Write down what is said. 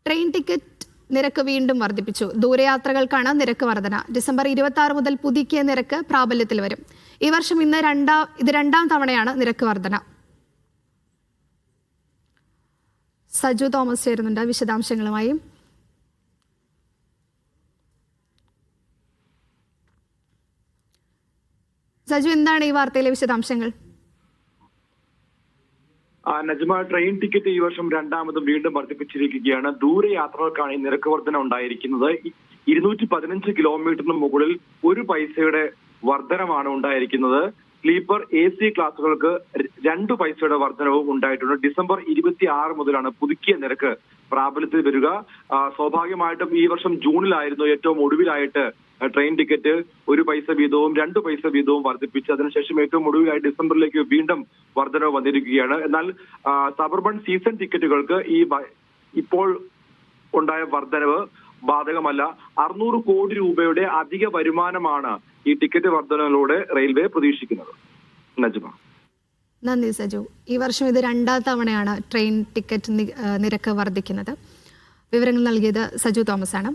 Train ticket നിരക്ക് വീണ്ടും വർദ്ധിപ്പിച്ചു. ദൂരയാത്രകൾക്കാണ് നിരക്ക് വർധന. ഡിസംബർ 26 മുതൽ പുതുക്കിയ നിരക്ക് പ്രാബല്യത്തിൽ വരും. ഈ വർഷം ഇത് രണ്ടാം തവണയാണ് നിരക്ക് വർധന. സജു തോമസ് ചേരുന്നുണ്ട് വിശദാംശങ്ങളുമായി. സജു, എന്താണ് ഈ വാർത്തയിലെ വിശദാംശങ്ങൾ? നജ്മ, ട്രെയിൻ ടിക്കറ്റ് ഈ വർഷം രണ്ടാമതും വീണ്ടും വർദ്ധിപ്പിച്ചിരിക്കുകയാണ്. ദൂരയാത്രകൾക്കാണ് ഈ നിരക്ക് വർധന ഉണ്ടായിരിക്കുന്നത്. 215 കിലോമീറ്ററിന് മുകളിൽ 1 പൈസയുടെ വർധനമാണ് ഉണ്ടായിരിക്കുന്നത്. സ്ലീപ്പർ AC ക്ലാസുകൾക്ക് 2 പൈസയുടെ വർധനവും ഉണ്ടായിട്ടുണ്ട്. ഡിസംബർ 26 മുതലാണ് പുതുക്കിയ നിരക്ക് പ്രാബല്യത്തിൽ വരിക. സ്വാഭാവികമായിട്ടും ഈ വർഷം ജൂണിലായിരുന്നു ഏറ്റവും ഒടുവിലായിട്ട് ട്രെയിൻ ടിക്കറ്റ് 1 പൈസ വീതവും 2 പൈസ വീതവും വർദ്ധിപ്പിച്ച് അതിനുശേഷം ഏറ്റവും ഒടുവിലായി ഡിസംബറിലേക്ക് വീണ്ടും വർധനവ് വന്നിരിക്കുകയാണ്. എന്നാൽ സബർബൻ സീസൺ ടിക്കറ്റുകൾക്ക് ഇപ്പോൾ ഉണ്ടായ വർധനവ് ബാധകമല്ല. 600 കോടി രൂപയുടെ അധിക വരുമാനമാണ് ഈ ടിക്കറ്റ് വർധനയിലൂടെ റെയിൽവേ പ്രതീക്ഷിക്കുന്നത്. നജ്മ, നന്ദി സജു. ഈ വർഷം ഇത് രണ്ടാം തവണയാണ് ട്രെയിൻ ടിക്കറ്റ് നിരക്ക് വർദ്ധിക്കുന്നത്. വിവരങ്ങൾ നൽകിയത് സജു തോമസ് ആണ്.